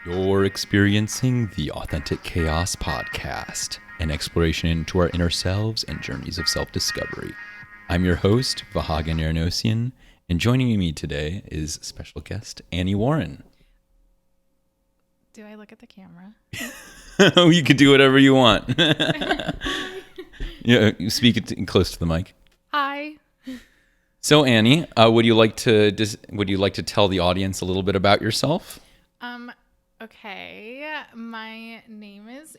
You're experiencing the Authentic Chaos Podcast, an exploration into our inner selves and journeys of self-discovery. I'm your host, Vahagan Yarnosian, and joining me today is special guest Annie Warren. Do I look at the camera? You can do whatever you want. Yeah, you speak it close to the mic. Hi. So Annie, would you like to tell the audience a little bit about yourself? Okay. My name is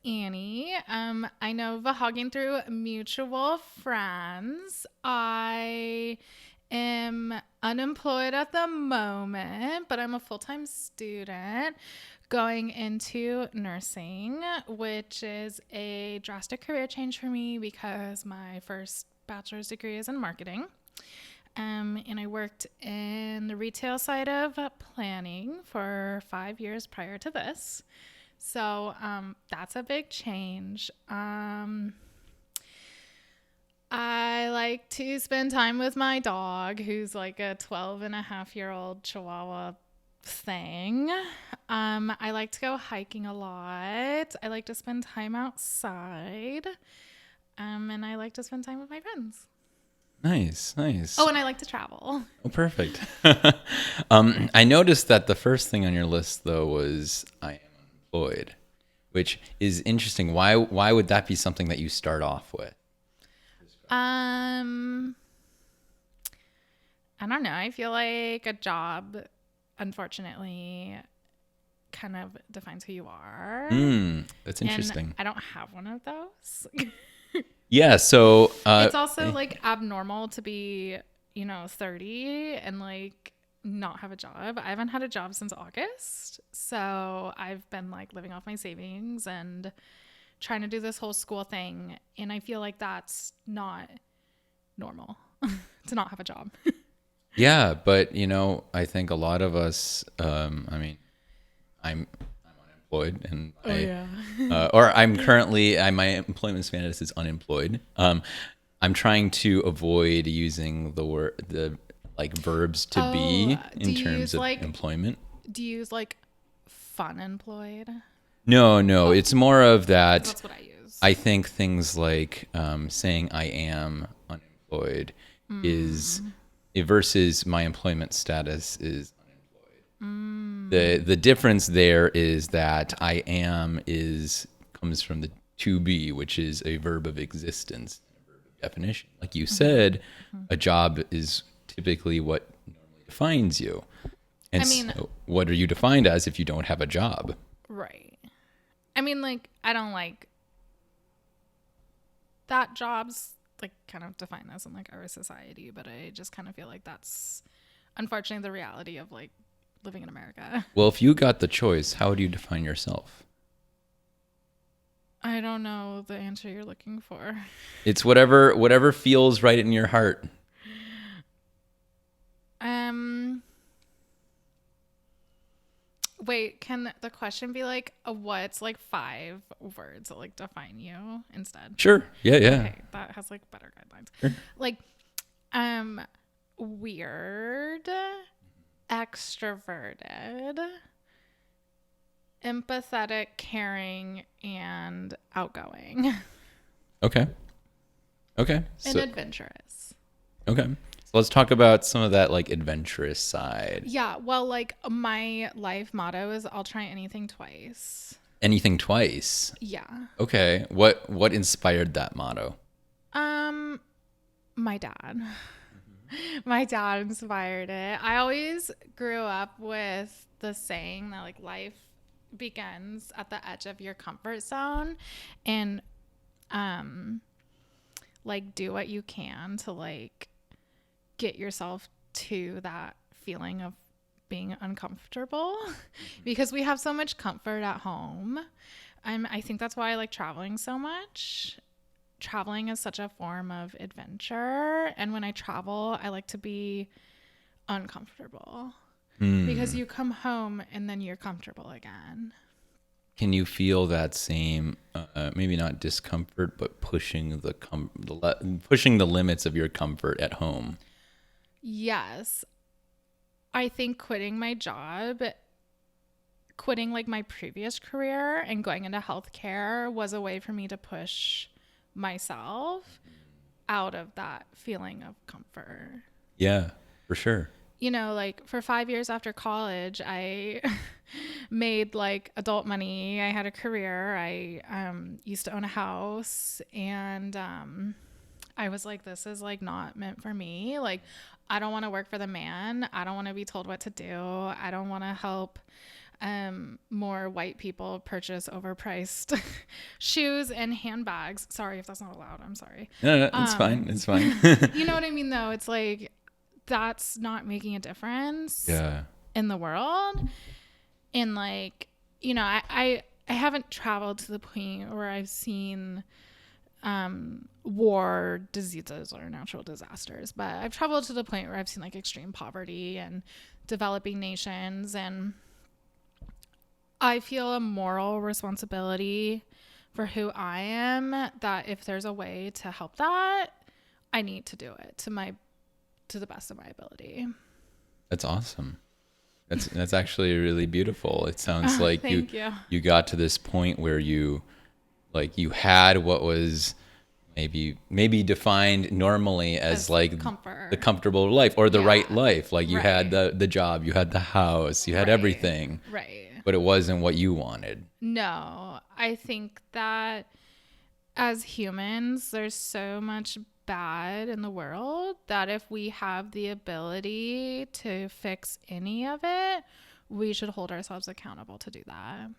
Annie. I know Vahagan through mutual friends. I am unemployed at the moment, but I'm a full-time student going into nursing, which is a drastic career change for me because my first bachelor's degree is in marketing. And I worked in the retail side of planning for 5 years prior to this. So that's a big change. I like to spend time with my dog, who's like a 12-and-a-half-year-old Chihuahua thing. I like to go hiking a lot. I like to spend time outside. And I like to spend time with my friends. Nice. Oh, and I like to travel. Oh, perfect. I noticed that the first thing on your list, though, was I am unemployed, which is interesting. Why would that be something that you start off with? I don't know. I feel like a job, unfortunately, kind of defines who you are. That's interesting. And I don't have one of those. Yeah, so It's also like abnormal to be, 30 and like not have a job. I haven't had a job since August. So I've been like living off my savings and trying to do this whole school thing. And I feel like that's not normal to not have a job. yeah, but I think a lot of us. I'm unemployed, and I'm currently my employment status is unemployed. I'm trying to avoid using the verbs to be in terms of employment. Do you use like fun employed? No, it's more of that. That's what I use. I think things like saying I am unemployed is versus my employment status is unemployed. The difference there is that I am comes from the to be, which is a verb of existence, a verb of definition. Like you said, a job is typically what normally defines you. And so what are you defined as if you don't have a job? Right. I mean, like, I don't like that jobs like kind of define us in like our society, but I just kind of feel like that's unfortunately the reality of like living in America. Well, if you got the choice, how would you define yourself? I don't know the answer you're looking for. It's whatever feels right in your heart. Wait, can the question be like what's like 5 words that like define you instead? Sure. Yeah. Okay, that has like better guidelines. Sure. Like weird, extroverted, empathetic, caring, and outgoing. Okay. And adventurous. Okay. So let's talk about some of that like adventurous side. Yeah, well, like my life motto is I'll try anything twice. Anything twice? Yeah. Okay. What inspired that motto? My dad. My dad inspired it. I always grew up with the saying that like life begins at the edge of your comfort zone, and like do what you can to like get yourself to that feeling of being uncomfortable because we have so much comfort at home. I think that's why I like traveling so much. Traveling is such a form of adventure, and when I travel, I like to be uncomfortable because you come home and then you're comfortable again. Can you feel that same, maybe not discomfort, but pushing the limits of your comfort at home? Yes. I think quitting my job quitting like my previous career and going into healthcare was a way for me to push myself out of that feeling of comfort. Yeah, for sure. You know, like for 5 years after college, I made like adult money. I had a career. I used to own a house, and I was like, this is like not meant for me. Like, I don't want to work for the man. I don't want to be told what to do. I don't want to help more white people purchase overpriced shoes and handbags. Sorry if that's not allowed. I'm sorry. No, it's fine. It's fine. You know what I mean, though? It's like, that's not making a difference Yeah. in the world. And like, you know, I haven't traveled to the point where I've seen war, diseases, or natural disasters, but I've traveled to the point where I've seen like extreme poverty and developing nations, and I feel a moral responsibility for who I am, that if there's a way to help that, I need to do it to the best of my ability. That's awesome. That's actually really beautiful. It sounds like Thank you got to this point where you had what was maybe defined normally as like comfort. the comfortable life or the Yeah. right life. Like you had Right. the job, you had the house, you had Right. everything, Right. but it wasn't what you wanted. No, I think that as humans, there's so much bad in the world that if we have the ability to fix any of it, we should hold ourselves accountable to do that.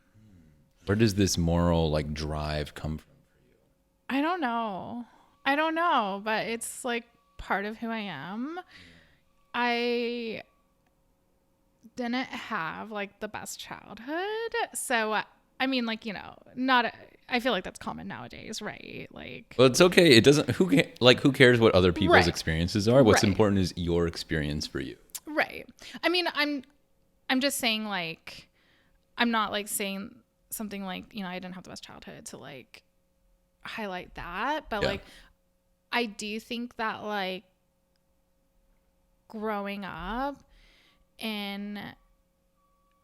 Where does this moral like drive come from? I don't know, but it's like part of who I am. I didn't have like the best childhood. So, I mean, like, you know, I feel like that's common nowadays, right? Like, Well, it's okay. It doesn't. Who cares what other people's Right. experiences are? What's Right. important is your experience for you. right. I mean, I'm just saying, like, I'm not like saying something like, you know, I didn't have the best childhood to like highlight that, but Yeah. like, I do think that like growing up in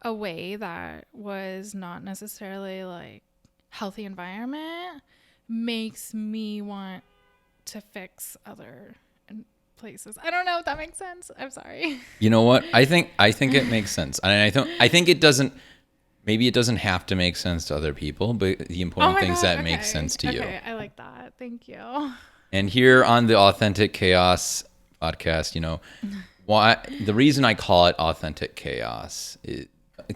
a way that was not necessarily like healthy environment makes me want to fix other places. I don't know if that makes sense. I'm sorry. You know what? I think it makes sense, and I think it doesn't. Maybe it doesn't have to make sense to other people, but the important things that make sense to you. Okay, I like that. Thank you. And here on the Authentic Chaos podcast, you know, why the reason I call it Authentic Chaos is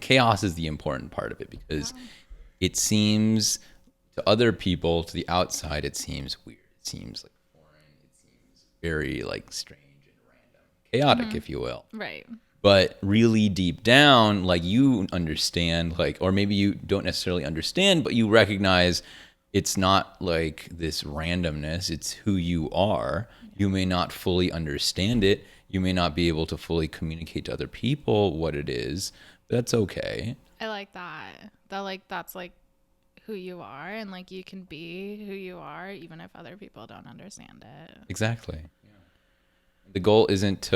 chaos is the important part of it, because it seems to other people, to the outside, it seems weird. It seems like foreign. It seems very like strange and random, chaotic, if you will. Right. But really deep down, like you understand, like, or maybe you don't necessarily understand, but you recognize it's not like this randomness. It's who you are. You may not fully understand it. You may not be able to fully communicate to other people what it is. But that's okay. I like that. That's like who you are, and like you can be who you are even if other people don't understand it. Exactly. Yeah. The goal isn't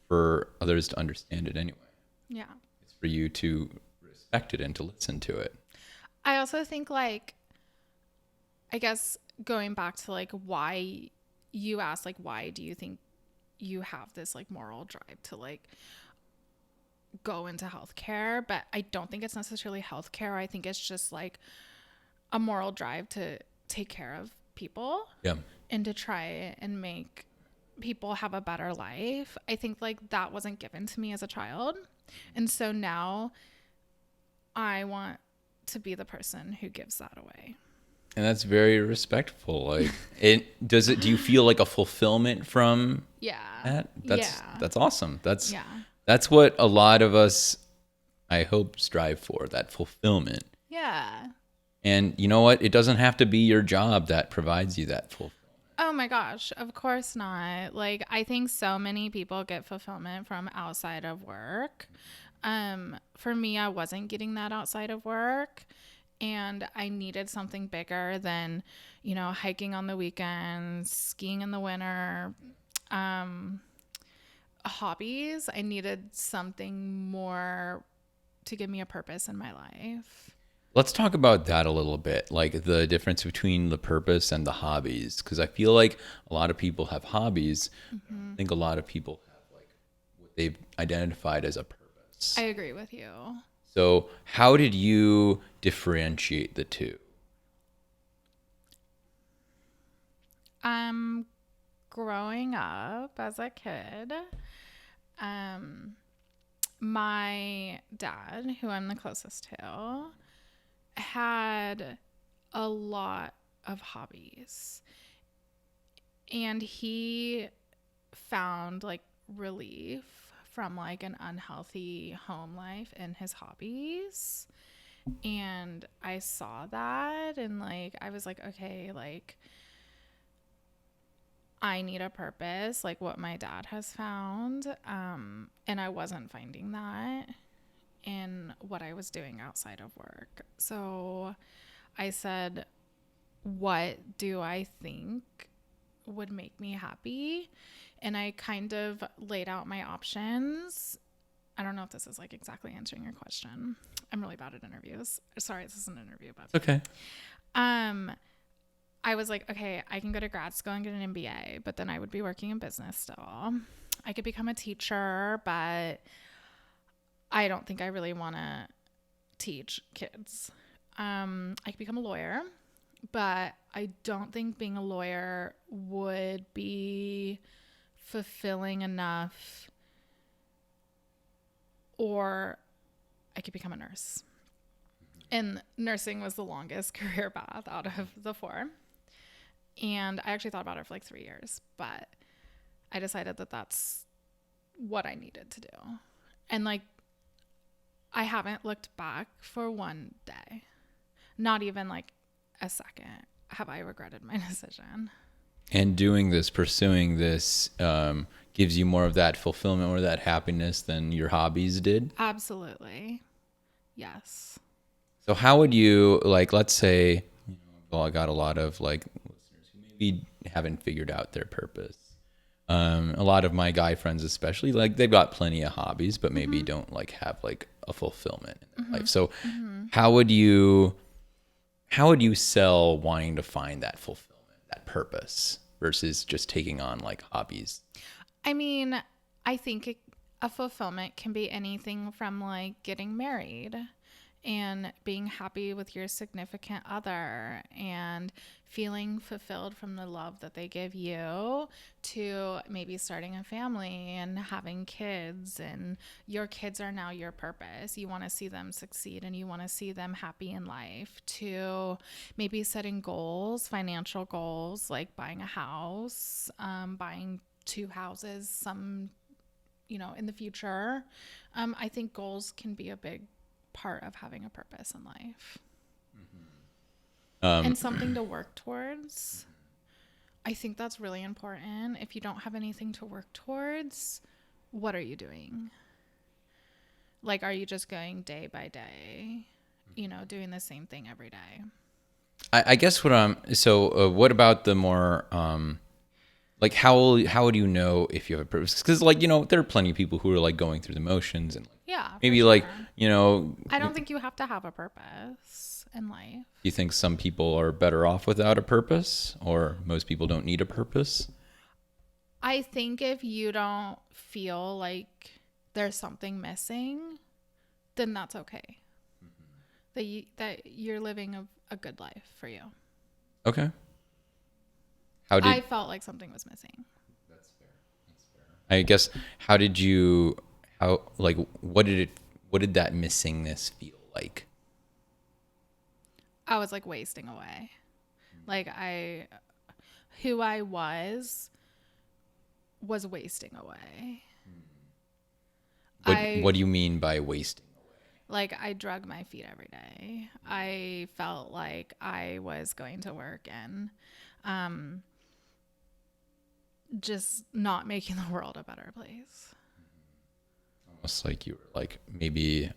for others to understand it anyway. Yeah. It's for you to respect it and to listen to it. I also think like, I guess going back to like why you asked, like, why do you think you have this like moral drive to like go into healthcare? But I don't think it's necessarily healthcare. I think it's just like a moral drive to take care of people Yeah. and to try and make people have a better life. I think like that wasn't given to me as a child. And so now I want to be the person who gives that away. And that's very respectful. Like, do you feel like a fulfillment from Yeah. that? Yeah. That's awesome. Yeah. That's what a lot of us, I hope, strive for, that fulfillment. Yeah. And you know what? It doesn't have to be your job that provides you that fulfillment. Oh my gosh, of course not. Like, I think so many people get fulfillment from outside of work. For me, I wasn't getting that outside of work, and I needed something bigger than, you know, hiking on the weekends, skiing in the winter, hobbies. I needed something more to give me a purpose in my life. Let's talk about that a little bit, like the difference between the purpose and the hobbies, because I feel like a lot of people have hobbies. I think a lot of people have like what they've identified as a purpose. I agree with you. So, how did you differentiate the two? Growing up as a kid, my dad, who I'm the closest to, had a lot of hobbies, and he found like relief from like an unhealthy home life in his hobbies. And I saw that, and like I was like, okay, like I need a purpose, like what my dad has found. And I wasn't finding that in what I was doing outside of work. So I said, what do I think would make me happy? And I kind of laid out my options. I don't know if this is like exactly answering your question. I'm really bad at interviews. Sorry, this is an interview, but Okay. I was like, okay, I can go to grad school and get an MBA, but then I would be working in business still. I could become a teacher, but I don't think I really want to teach kids. I could become a lawyer, but I don't think being a lawyer would be fulfilling enough. Or I could become a nurse. And nursing was the longest career path out of the four. And I actually thought about it for like 3 years, but I decided that that's what I needed to do. And like, I haven't looked back for one day, not even like a second have I regretted my decision. And doing this, pursuing this, gives you more of that fulfillment or that happiness than your hobbies did? Absolutely. Yes. So how would you, like, let's say, well, I got a lot of like listeners who maybe haven't figured out their purpose. A lot of my guy friends, especially, like they've got plenty of hobbies, but maybe don't like have like a fulfillment in their life. So how would you sell wanting to find that fulfillment, that purpose versus just taking on like hobbies? I mean, I think a fulfillment can be anything from like getting married and being happy with your significant other and feeling fulfilled from the love that they give you, to maybe starting a family and having kids, and your kids are now your purpose. You want to see them succeed and you want to see them happy in life, to maybe setting goals, financial goals, like buying a house, buying 2 houses, some, in the future. I think goals can be a big part of having a purpose in life. And something to work towards. I think that's really important. If you don't have anything to work towards, what are you doing? Like, are you just going day by day, doing the same thing every day? I guess what about the more, like how would you know if you have a purpose? Because like, there are plenty of people who are like going through the motions and Yeah, maybe for like, sure. I don't think you have to have a purpose in life. you think some people are better off without a purpose, or most people don't need a purpose? I think if you don't feel like there's something missing, then that's okay. That you're living a good life for you. Okay. I felt like something was missing. That's fair. I guess, what did that missingness feel like? I was like wasting away. Like who I was wasting away. What do you mean by wasting away? Like, I drug my feet every day. I felt like I was going to work and just not making the world a better place. Almost like you were like maybe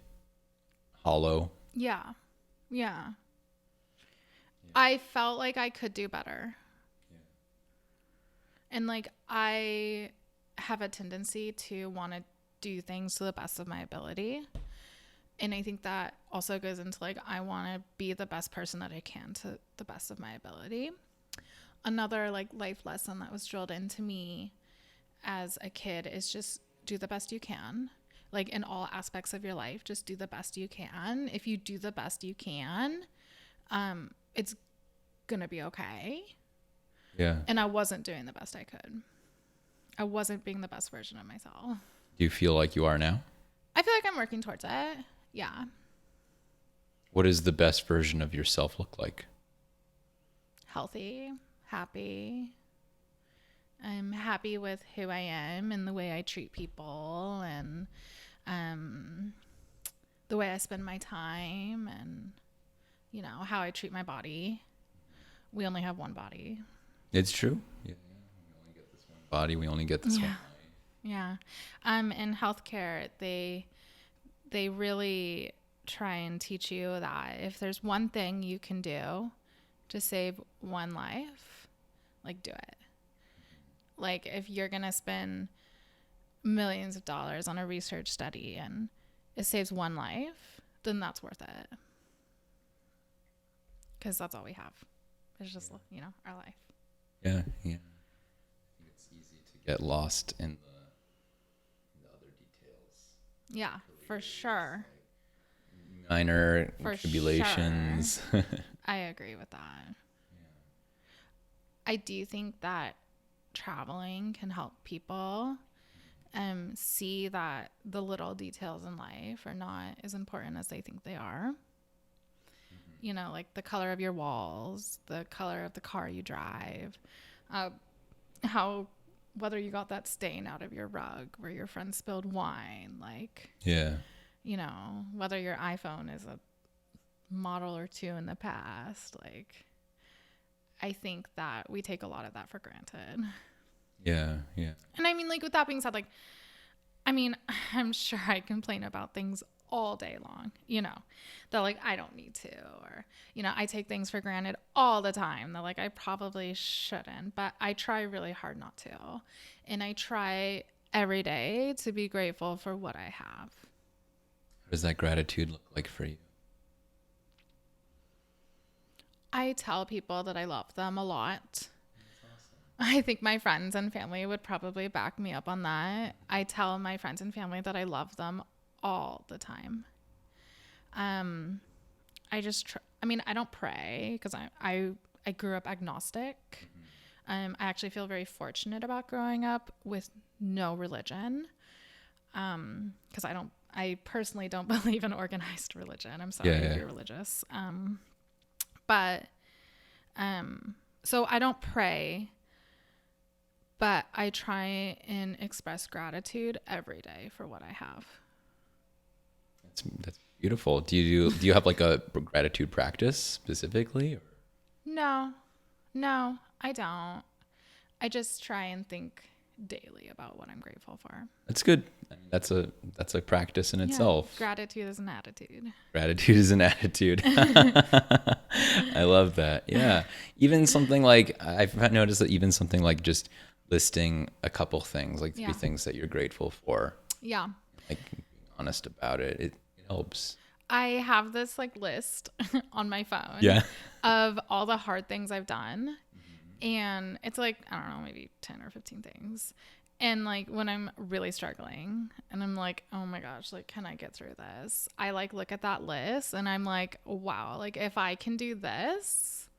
hollow. Yeah. I felt like I could do better. Yeah. And like, I have a tendency to want to do things to the best of my ability. And I think that also goes into like, I want to be the best person that I can to the best of my ability. Another like life lesson that was drilled into me as a kid is just do the best you can. Like in all aspects of your life, just do the best you can. If you do the best you can, it's going to be okay. Yeah. And I wasn't doing the best I could. I wasn't being the best version of myself. Do you feel like you are now? I feel like I'm working towards it. Yeah. What does the best version of yourself look like? Healthy, happy. I'm happy with who I am and the way I treat people and the way I spend my time and, you know, how I treat my body. We only have one body. It's true. Yeah. We only get this one body. We only get this one life. Yeah. In healthcare, they really try and teach you that if there's one thing you can do to save one life, like do it. Like if you're going to spend millions of dollars on a research study and it saves one life, then that's worth it. Because that's all we have. It's just, you know, our life. Yeah, yeah. I think it's easy to get lost in the other details. Yeah, for sure. Minor For tribulations. Sure. I agree with that. Yeah. I do think that traveling can help people see that the little details in life are not as important as they think they are. You know, like the color of your walls, the color of the car you drive, whether you got that stain out of your rug where your friend spilled wine, like, Yeah. You know, whether your iPhone is a model or two in the past, like, I think that we take a lot of that for granted. Yeah, yeah. And I mean, like, with that being said, like, I mean, I'm sure I complain about things all day long, you know, that like I don't need to, or, you know, I take things for granted all the time that like I probably shouldn't, but I try really hard not to. And I try every day to be grateful for what I have. What does that gratitude look like for you? I tell people that I love them a lot. I think my friends and family would probably back me up on that. I tell my friends and family that I love them all the time. I just, I mean, I don't pray because I grew up agnostic. I actually feel very fortunate about growing up with no religion. Because I personally don't believe in organized religion. I'm sorry if you're religious. So I don't pray, but I try and express gratitude every day for what I have. That's beautiful. Do you have like a gratitude practice specifically? Or? No, I don't. I just try and think daily about what I'm grateful for. That's good. I mean, that's a practice in itself. Gratitude is an attitude. Gratitude is an attitude. I love that. Yeah. Even something like, I've noticed that even something like just listing a couple things, like 3 things that you're grateful for. Yeah. Like being honest about it. It helps. I have this like list on my phone of all the hard things I've done. And it's like, I don't know, maybe 10 or 15 things. And like when I'm really struggling and I'm like, oh my gosh, like, can I get through this? I like look at that list and I'm like, wow, like if I can do this,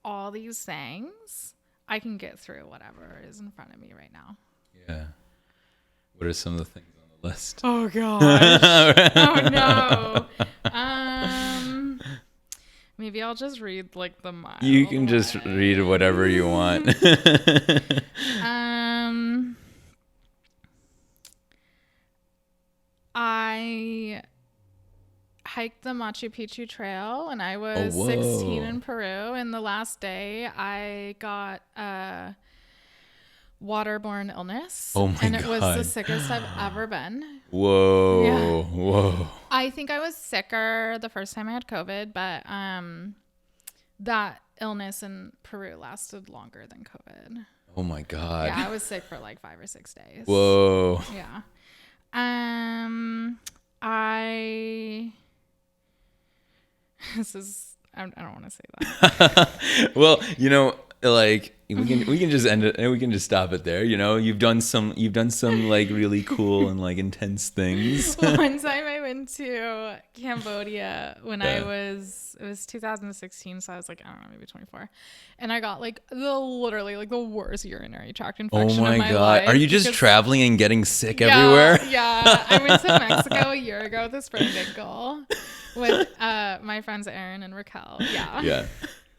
all these things, I can get through whatever is in front of me right now. Yeah. What are some of the things on the list? Oh gosh. Oh no. Maybe I'll just read like the mild. You can just read whatever you want. I hiked the Machu Picchu Trail when I was 16 in Peru, and the last day I got a waterborne illness. Oh my God. And it was the sickest I've ever been. Whoa. Yeah. Whoa. I think I was sicker the first time I had COVID, but that illness in Peru lasted longer than COVID. Oh my God. Yeah, I was sick for like 5 or 6 days. Whoa. Yeah. I this is I don't want to say that. Well, like we can just end it and we can just stop it there. You've done some like really cool and like intense things. One time I went to Cambodia when Yeah. it was 2016, so I was like, I don't know, maybe 24. And I got like literally like the worst urinary tract Oh infection my of my God. life. Are you just because- traveling and getting sick everywhere? Yeah. I went to Mexico a year ago with a sprained ankle with my friends Aaron and Raquel. Yeah. Yeah.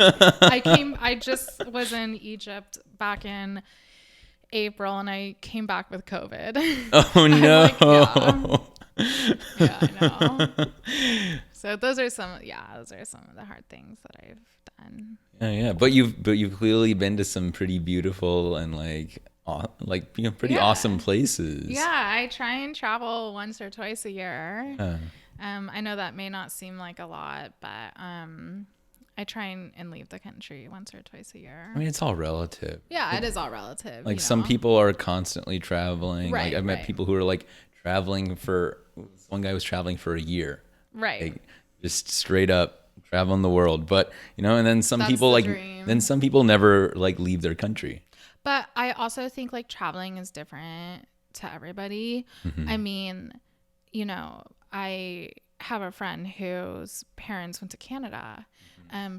I just was in Egypt back in April and I came back with COVID. Oh no. Yeah, I know. So those are some of the hard things that I've done. Yeah. But you've clearly been to some pretty beautiful and pretty Yeah. awesome places. Yeah, I try and travel once or twice a year. Uh, I know that may not seem like a lot, but I try and leave the country once or twice a year. I mean, it's all relative. Yeah, it is all relative. Like you some know? people are constantly traveling. Right, Like I've met right. people who are like traveling for. One guy was traveling for a year. Right. Like just straight up traveling the world. But and then some That's people the like dream. then some people never like leave their country. But I also think like traveling is different to everybody. Mm-hmm. I mean, I have a friend whose parents went to Canada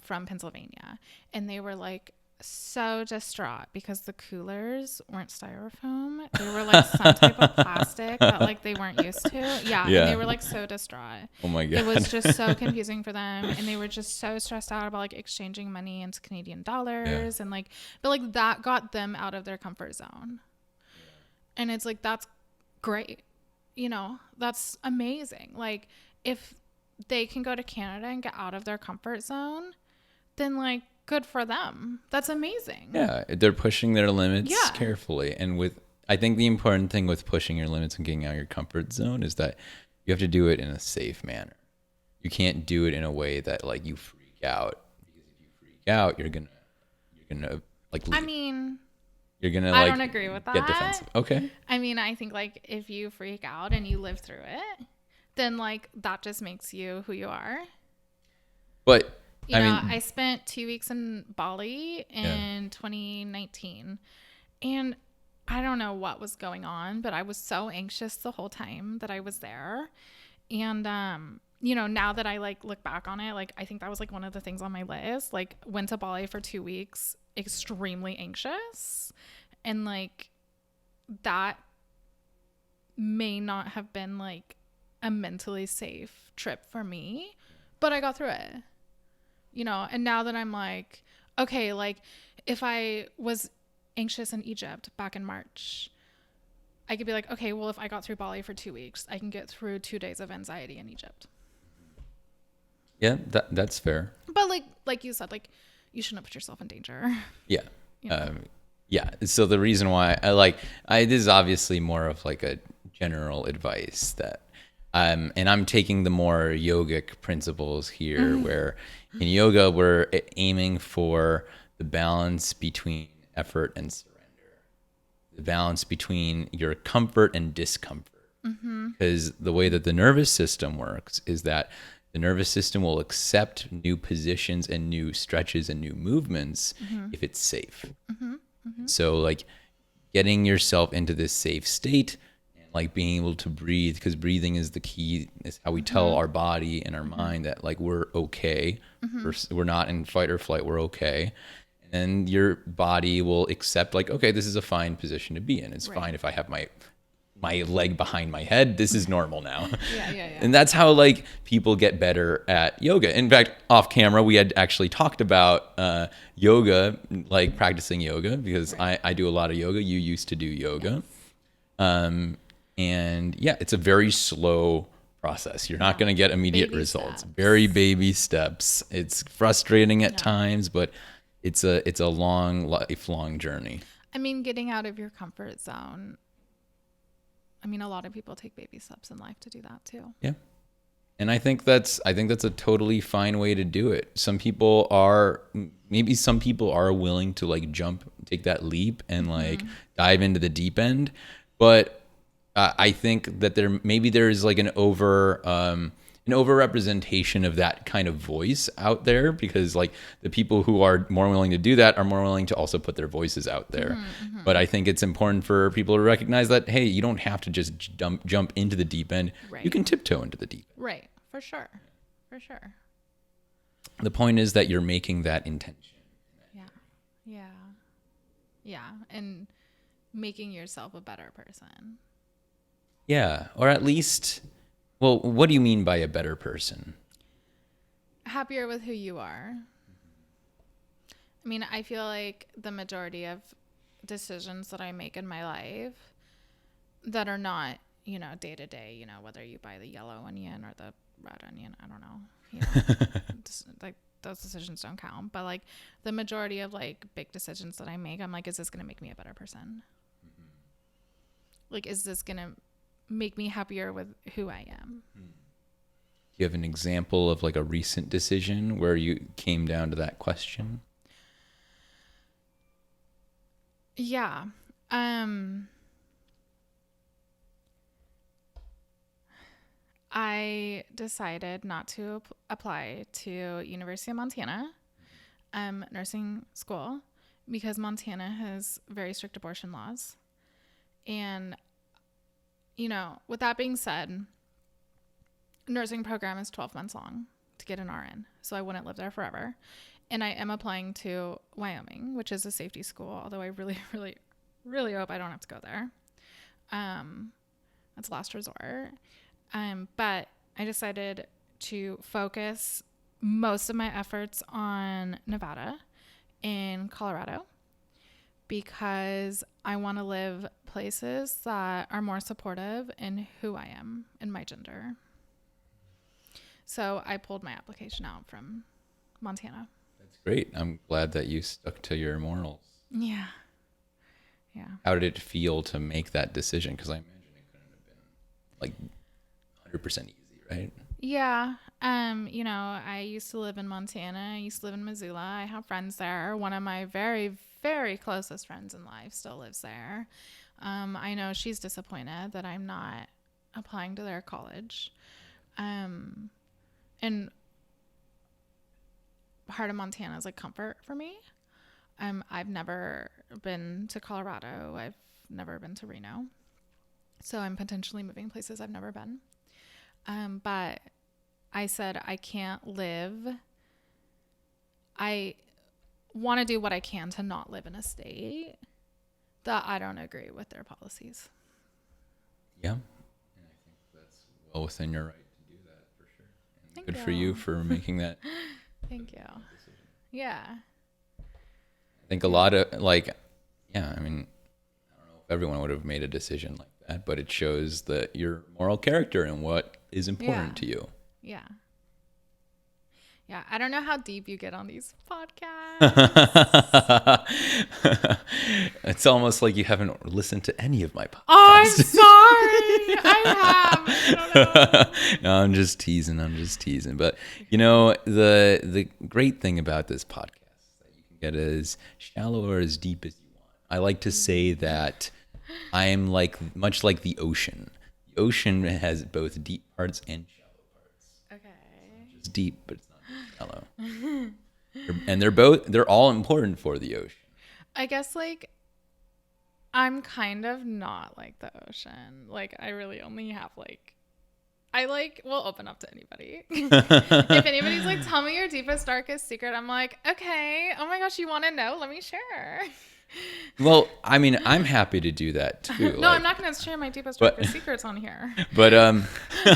from Pennsylvania, and they were like so distraught because the coolers weren't styrofoam. They were like some type of plastic that like they weren't used to. Yeah. Yeah. And they were like so distraught. Oh my God. It was just so confusing for them, and they were just so stressed out about like exchanging money into Canadian dollars and but like that got them out of their comfort zone. And it's like that's great. That's amazing. Like if they can go to Canada and get out of their comfort zone, then like good for them. That's amazing. Yeah, they're pushing their limits Yeah. carefully. And I think the important thing with pushing your limits and getting out of your comfort zone is that you have to do it in a safe manner. You can't do it in a way that like you freak out, because if you freak out, you're gonna like leave. I mean, You're gonna I like don't agree with get that. defensive. Okay. I mean, I think like if you freak out and you live through it, then like that just makes you who you are. But I spent 2 weeks in Bali in 2019, and I don't know what was going on, but I was so anxious the whole time that I was there. And, now that I like look back on it, like I think that was like one of the things on my list, like went to Bali for 2 weeks, extremely anxious. And like that may not have been like a mentally safe trip for me, but I got through it. And now that I'm like, okay, like if I was anxious in Egypt back in March, I could be like, okay, well, if I got through Bali for 2 weeks, I can get through 2 days of anxiety in Egypt. yeah, that's fair. But like you said, like you shouldn't put yourself in danger. Yeah. You know? Yeah. So the reason why this is obviously more of like a general advice that, and I'm taking the more yogic principles here, where in yoga, we're aiming for the balance between effort and surrender, the balance between your comfort and discomfort. Because the way that the nervous system works is that the nervous system will accept new positions and new stretches and new movements if it's safe. So like getting yourself into this safe state and like being able to breathe, because breathing is the key, is how we tell our body and our mind that like we're okay. We're not in fight or flight, we're okay. And your body will accept like, okay, this is a fine position to be in. It's fine if I have my leg behind my head. This is normal now. Yeah. And that's how like people get better at yoga. In fact, off camera, we had actually talked about yoga, like practicing yoga, because I do a lot of yoga. You used to do yoga. And yeah, it's a very slow process. You're not going to get immediate Baby results. steps. Very baby steps. It's frustrating at times, but it's a long, lifelong journey. I mean, getting out of your comfort zone. I mean, a lot of people take baby steps in life to do that too. Yeah. And I think that's a totally fine way to do it. Some people are willing to like take that leap and like dive into the deep end. But I think that there's like an overrepresentation of that kind of voice out there, because like the people who are more willing to do that are more willing to also put their voices out there. But I think it's important for people to recognize that, hey, you don't have to just jump into the deep end. Right. You can tiptoe into the deep end. Right. For sure. For sure. The point is that you're making that intention. Yeah. Yeah. Yeah. And making yourself a better person. Yeah. Or at least, well, what do you mean by a better person? Happier with who you are. I mean, I feel like the majority of decisions that I make in my life that are not, day to day, whether you buy the yellow onion or the red onion, I don't know, just, like those decisions don't count. But like the majority of like big decisions that I make, I'm like, is this going to make me a better person? Like, is this going to make me happier with who I am? Do you have an example of like a recent decision where you came down to that question? Yeah. I decided not to apply to University of Montana nursing school because Montana has very strict abortion laws. And, with that being said, nursing program is 12 months long to get an RN. So I wouldn't live there forever. And I am applying to Wyoming, which is a safety school, although I really, really, really hope I don't have to go there. That's last resort. But I decided to focus most of my efforts on Nevada and Colorado because I want to live places that are more supportive in who I am and my gender. So I pulled my application out from Montana. That's great. I'm glad that you stuck to your morals. Yeah. Yeah. How did it feel to make that decision? Because I imagine it couldn't have been like 100% easy, right? Yeah. I used to live in Montana. I used to live in Missoula. I have friends there. One of my very, very closest friends in life still lives there. I know she's disappointed that I'm not applying to their college. And part of Montana is like comfort for me. I've never been to Colorado. I've never been to Reno. So I'm potentially moving places I've never been. But I said I can't live. I want to do what I can to not live in a state that I don't agree with their policies. Yeah. And I think that's well within your right to do that for sure. And Thank good you. for you for making that. Thank you. Yeah. I think a lot of I mean, I don't know if everyone would have made a decision like that, but it shows that your moral character and what is important to you. Yeah. Yeah. I don't know how deep you get on these podcasts. It's almost like you haven't listened to any of my podcasts. Oh, I'm sorry. I have. I don't know. No, I'm just teasing. But the great thing about this podcast that you can get as shallow or as deep as you want. I like to say that I am much like the ocean. The ocean has both deep parts and shallow parts. Okay. It's deep, but it's not shallow. And they're all important for the ocean. I guess I'm kind of not like the ocean. Like I really only have we'll open up to anybody. If anybody's like, tell me your deepest, darkest secret, I'm like, okay. Oh my gosh, you want to know? Let me share. Well, I mean, I'm happy to do that too. No, I'm not going to share my deepest, darkest secrets on here. But I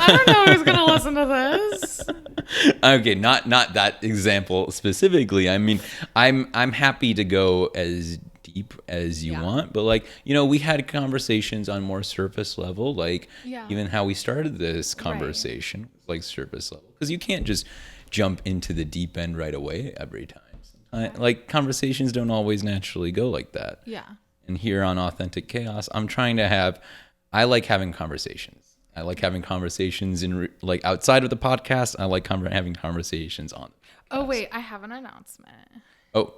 don't know who's going to listen to this. Okay, not that example specifically. I mean, I'm happy to go as deep as you want, but we had conversations on more surface level, even how we started this conversation, right. Surface level, because you can't just jump into the deep end right away every time. Conversations don't always naturally go like that. Yeah. And here on Authentic Chaos, I like having conversations. I like having conversations outside of the podcast. I like having conversations on the podcast. Oh, wait, I have an announcement. Oh,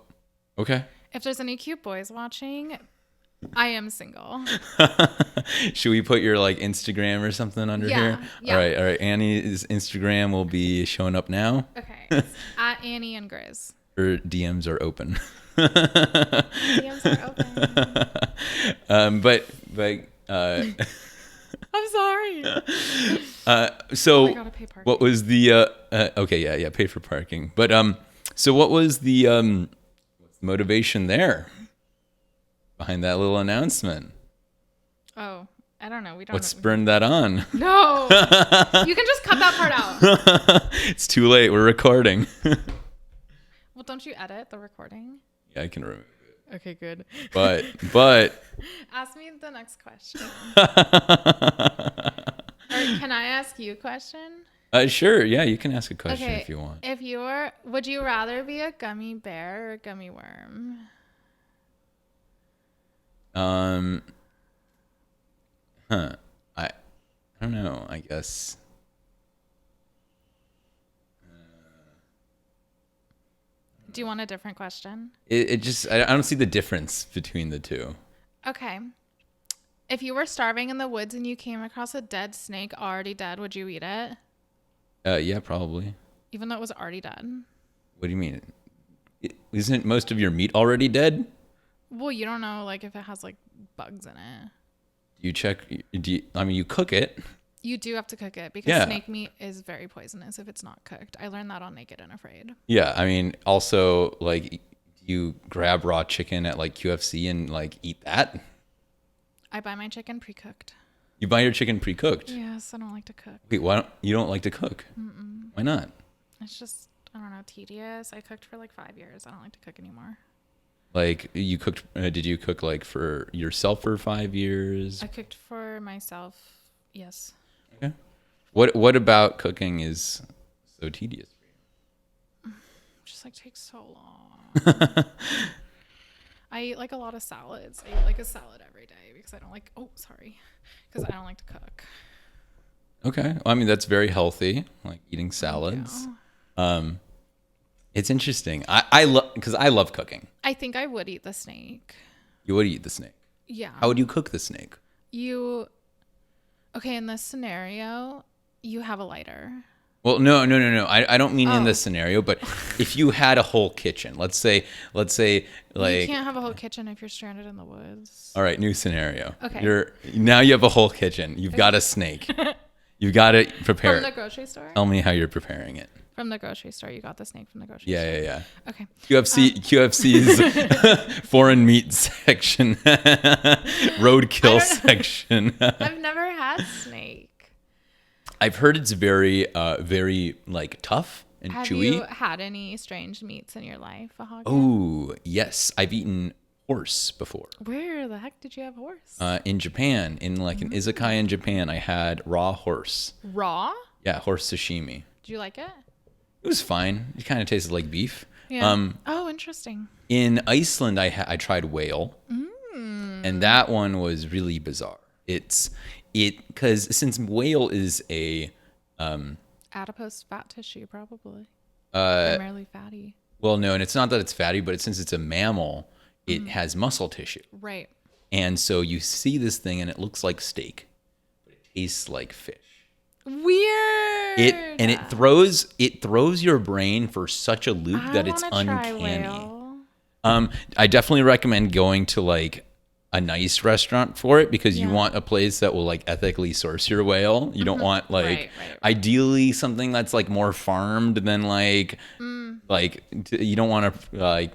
okay. If there's any cute boys watching, I am single. Should we put your like Instagram or something under Yeah, here? yeah. All right. Annie's Instagram will be showing up now. Okay. It's at Annie and Grizz. Her DMs are open. DMs are open. But I'm sorry. so I gotta pay parking. what was the okay, yeah, pay for parking. But so what was the motivation there behind that little announcement? Oh, I don't know. We don't. What spurred that on? No. You can just cut that part out. It's too late. We're recording. Well, don't you edit the recording? Yeah, I can remove it. Okay, good. But Ask me the next question. Or can I ask you a question? Sure, yeah, you can ask a question Okay. if you want. If you were, would you rather be a gummy bear or a gummy worm? I don't know, I guess. Do you want a different question? It just I don't see the difference between the two. Okay. If you were starving in the woods and you came across a dead snake already dead, would you eat it? Yeah, probably. Even though it was already dead? What do you mean? Isn't most of your meat already dead? Well, you don't know like if it has like bugs in it. You check. I mean, you cook it. You do have to cook it because Yeah. snake meat is very poisonous if it's not cooked. I learned that on Naked and Afraid. Yeah, I mean, also like you grab raw chicken at like QFC and like eat that. I buy my chicken pre-cooked. You buy your chicken pre-cooked. Yes, I don't like to cook. Wait, why don't you don't like to cook? Why not? It's just, I don't know, tedious. I cooked for like 5 years. I don't like to cook anymore. Like you cooked? Did you cook like for yourself for 5 years? I cooked for myself. Yes. Okay. What about cooking is so tedious for you? Just like takes so long. I eat like a lot of salads. I eat like a salad every day because I don't like, because I don't like to cook. Okay. Well, I mean, that's very healthy, like eating salads. It's interesting. I love because I love cooking. I think I would eat the snake. You would eat the snake. Yeah. How would you cook the snake? Okay, in this scenario, you have a lighter. Well, no. I don't mean in this scenario, but if you had a whole kitchen, let's say You like, can't have a whole kitchen if you're stranded in the woods. all right, new scenario. Okay. Now you have a whole kitchen. You've got a snake. You've got to prepare From the it. grocery store? Tell me how you're preparing it. From the grocery store. You got the snake from the grocery store. Yeah. Okay. QFC's foreign meat section, roadkill section. I've never had snake. I've heard it's very, very like tough and Have chewy. you had any strange meats in your life, Vahagan? Oh yes, I've eaten horse before. Where the heck did you have horse? In Japan, in like an izakaya in Japan, I had raw horse. Raw? Yeah, horse sashimi. Did you like it? It was fine. It kind of tasted like beef. Yeah. Oh, interesting. In Iceland, I tried whale, and that one was really bizarre. Because since whale is a Adipose fat tissue, probably. Primarily fatty. well, no, and it's not that it's fatty, but since it's a mammal, it has muscle tissue, Right. and so you see this thing, and it looks like steak, but it tastes like fish. Weird. It throws your brain for such a loop I that it's wanna try uncanny. whale. I definitely recommend going to like a nice restaurant for it because you Yeah. want a place that will like ethically source your whale. You don't want like Right. ideally something that's like more farmed than like you don't want to like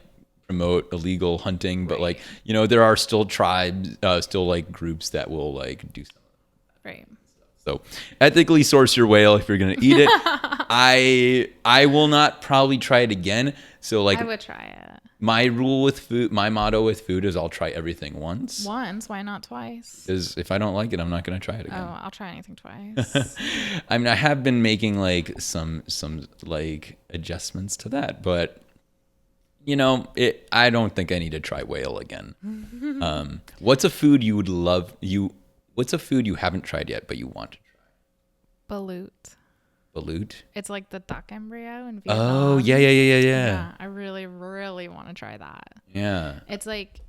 promote illegal hunting, but like there are still tribes, still like groups that will like do something. Right. So ethically source your whale if you're gonna eat it. I will not probably try it again. So like I would try it. my rule with food, my motto with food is I'll try everything once. Once. Why not twice? Because if I don't like it, I'm not gonna try it Oh, again. I'll try anything twice. I mean, I have been making like some like adjustments to that, but I don't think I need to try whale again. What's a food you would love? What's a food you haven't tried yet but you want to try? Balut. Balut. It's like the duck embryo in Vietnam. Oh yeah. Yeah, I really, really want to try that. Yeah. It's like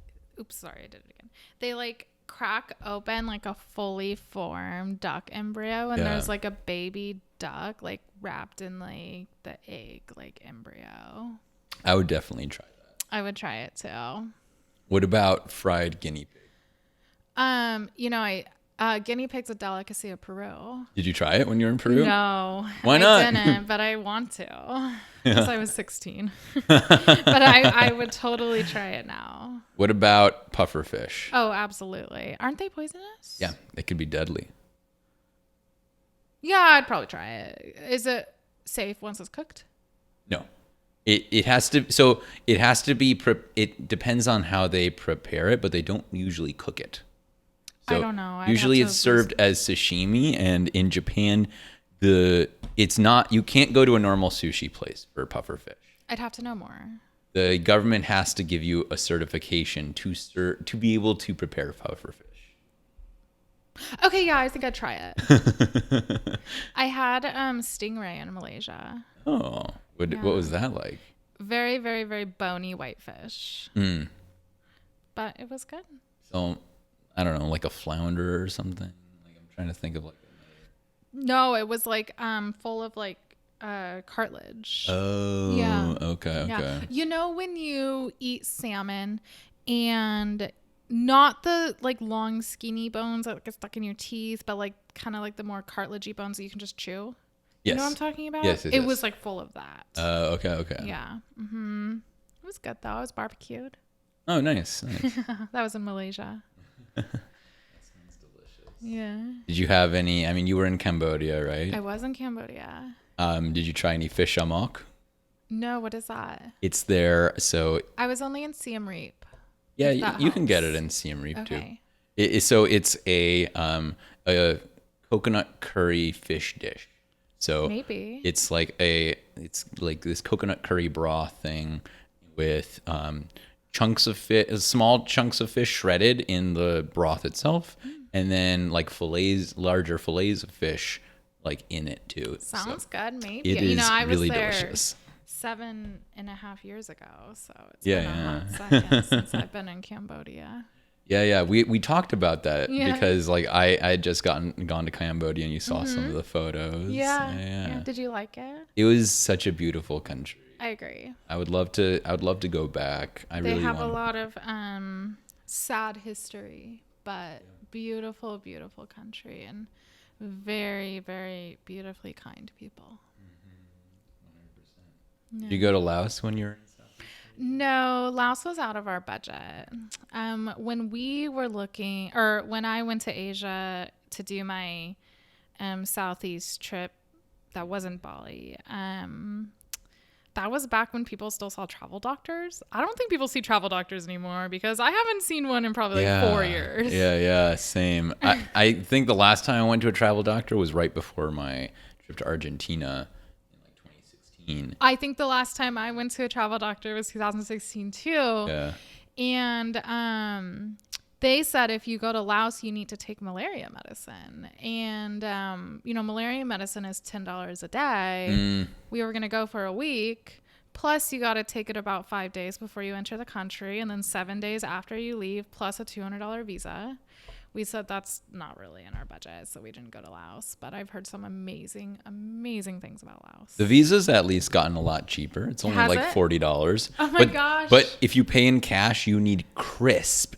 oops, sorry, I did it again. They like crack open like a fully formed duck embryo, and there's like a baby duck like wrapped in like the egg like embryo. I would definitely try that. I would try it too. What about fried guinea pig? Guinea pig's a delicacy of Peru. Did you try it when you were in Peru? No. Why not? I didn't, but I want to. Because I was 16. But I would totally try it now. What about puffer fish? Oh, absolutely. Aren't they poisonous? Yeah, they could be deadly. Yeah, I'd probably try it. Is it safe once it's cooked? No. It has to be it depends on how they prepare it, but they don't usually cook it. So I don't know. Usually it's served as sashimi, and in Japan it's not, you can't go to a normal sushi place for puffer fish. I'd have to know more. The government has to give you a certification to be able to prepare puffer fish. Okay, yeah, I think I'd try it. I had stingray in Malaysia. Oh, what was that like? Very, very, very bony whitefish. But it was good. So, I don't know, like a flounder or something. Like I'm trying to think of like. No, it was like full of like cartilage. Oh, yeah. Okay. Yeah. You know when you eat salmon and not the like long skinny bones that get stuck in your teeth, but like kind of like the more cartilagey bones that you can just chew? Yes. You know what I'm talking about? Yes, it was like full of that. Okay. Yeah. It was good though. It was barbecued. Oh, nice. That was in Malaysia. That sounds delicious. Yeah. Did you have any, I mean, you were in Cambodia, right? I was in Cambodia. Did you try any fish amok? No, what is that? It's there, so. I was only in Siem Reap. Yeah, you can get it in Siem Reap okay. too. So it's a coconut curry fish dish. So maybe it's like this coconut curry broth thing with chunks of fish, small chunks of fish shredded in the broth itself, and then like larger fillets of fish like in it too. Sounds good. Maybe it is I was really there delicious. 7.5 years ago, so it's Yeah, been a hot second since I've been in Cambodia. Yeah. We talked about that because like I had just gone to Cambodia, and you saw some of the photos. Yeah. Did you like it? It was such a beautiful country. I agree. I would love to go back. They have a lot of sad history, but beautiful, beautiful country, and very, very beautifully kind people. 100%. Did you go to Laos when you were in South? No, Laos was out of our budget. When I went to Asia to do my Southeast trip, that wasn't Bali. That was back when people still saw travel doctors. I don't think people see travel doctors anymore because I haven't seen one in probably like 4 years. Yeah, same. I think the last time I went to a travel doctor was right before my trip to Argentina in like 2016. I think the last time I went to a travel doctor was 2016 too. Yeah. And they said if you go to Laos, you need to take malaria medicine. And, malaria medicine is $10 a day. We were going to go for a week. Plus, you got to take it about 5 days before you enter the country. And then 7 days after you leave, plus a $200 visa. We said that's not really in our budget, so we didn't go to Laos. But I've heard some amazing, amazing things about Laos. The visa's at least gotten a lot cheaper. It's only like $40. Oh my gosh. But if you pay in cash, you need crisp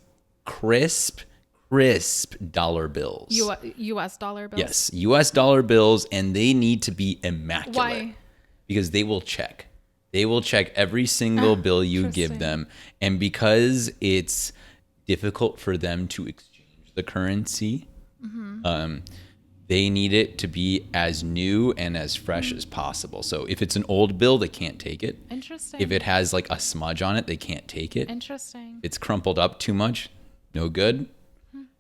dollar bills. U.S. dollar bills? Yes, U.S. dollar bills, and they need to be immaculate. Why? Because they will check. They will check every single bill you give them. And because it's difficult for them to exchange the currency, they need it to be as new and as fresh as possible. So if it's an old bill, they can't take it. Interesting. If it has like a smudge on it, they can't take it. Interesting. It's crumpled up too much, no good.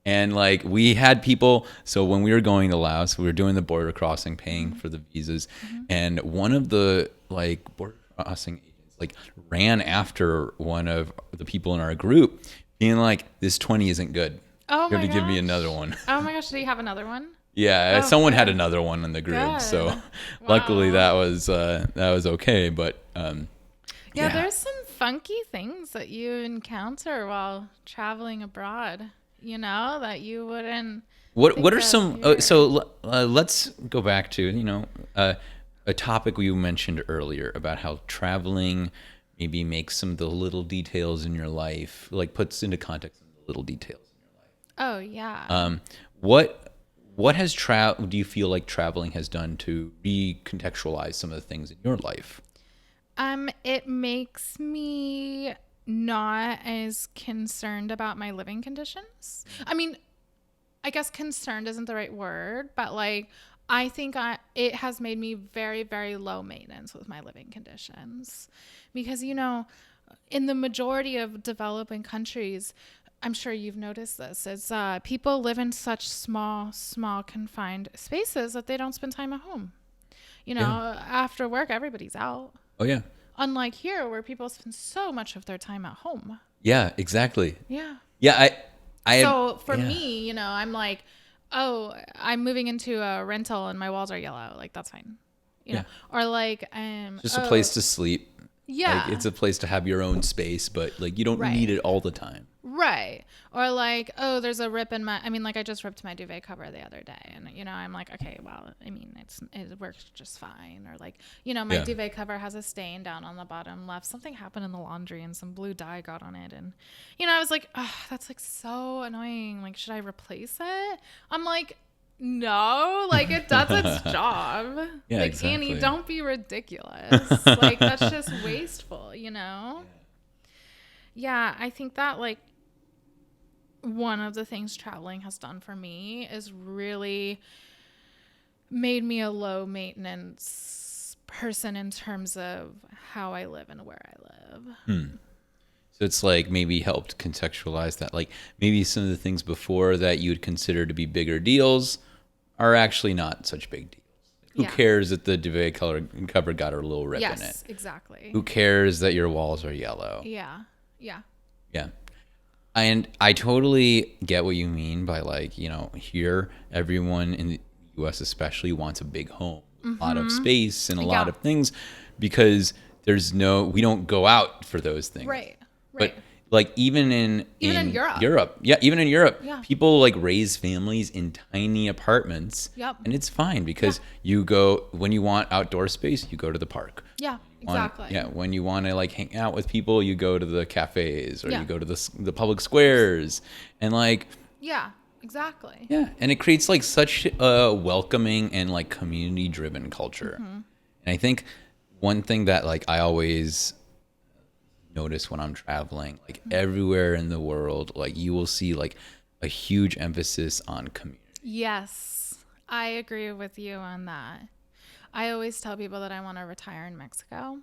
And like we had people, so when we were going to Laos, we were doing the border crossing, paying for the visas, and one of the like border crossing agents like ran after one of the people in our group, being like, "This 20 isn't good. Oh You my have to gosh. give me another one." Oh my gosh, did he have another one? Yeah, Oh, someone had good. another one in the group, Good. so luckily that was okay. But Yeah, there's some funky things that you encounter while traveling abroad, that you wouldn't think What are of some? here? Let's go back to a topic we mentioned earlier about how traveling maybe makes some of the little details in your life, like puts into context some of the little details in your life. Oh, yeah. What has do you feel like traveling has done to recontextualize some of the things in your life? It makes me not as concerned about my living conditions. I mean, I guess concerned isn't the right word, but like I think it has made me very, very low maintenance with my living conditions. Because, in the majority of developing countries, I'm sure you've noticed this, is people live in such small, confined spaces that they don't spend time at home. After work, everybody's out. Oh yeah. Unlike here, where people spend so much of their time at home. Yeah, exactly. Yeah. Yeah, So for yeah. me, I'm like, oh, I'm moving into a rental and my walls are yellow. Like, that's fine. Yeah. Or like, Just a place to sleep. yeah. Like, it's a place to have your own space, but like you don't Right. need it all the time. Right. Or like, oh, there's a rip in I just ripped my duvet cover the other day. And, I'm like, okay, well, it works just fine. Or like, my Yeah. duvet cover has a stain down on the bottom left. Something happened in the laundry and some blue dye got on it. And, I was like, oh, that's like so annoying. Like, should I replace it? I'm like, no, like it does its job. Yeah, like, exactly. Annie, don't be ridiculous. Like, that's just wasteful, Yeah, I think that like one of the things traveling has done for me is really made me a low maintenance person in terms of how I live and where I live. So it's like maybe helped contextualize that. Like maybe some of the things before that you would consider to be bigger deals are actually not such big deals. Who Yeah. cares that the duvet cover got a little rip in it? Yes, exactly. Who cares that your walls are yellow? Yeah. Yeah. Yeah. And I totally get what you mean by like, here everyone in the US especially wants a big home, with a lot of space and a lot Yeah. of things because we don't go out for those things. Right. But like even in Europe. Yeah, even in Europe, Yeah. people like raise families in tiny apartments. Yep. And it's fine because when you want outdoor space, you go to the park. Yeah, exactly. When you want to like hang out with people, you go to the cafes or Yeah. you go to the public squares and like Yeah, exactly. and it creates like such a welcoming and like community driven culture. And I think one thing that like I always notice when I'm traveling, like everywhere in the world, like you will see like a huge emphasis on community. Yes, I agree with you on that. I always tell people that I want to retire in Mexico,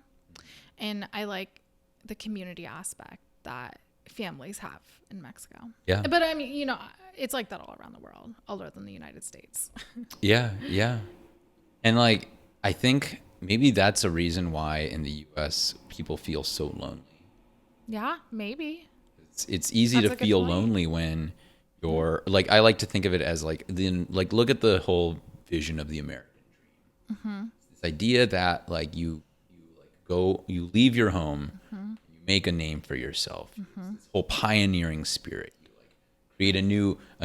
and I like the community aspect that families have in Mexico. Yeah. But I mean, it's like that all around the world, other than the United States. Yeah. And like I think maybe that's a reason why in the US people feel so lonely. Yeah, maybe. It's easy That's to a good feel point. lonely when you're like I like to think of it as like look at the whole vision of the American dream. This idea that like you leave your home, you make a name for yourself. This whole pioneering spirit. You like create a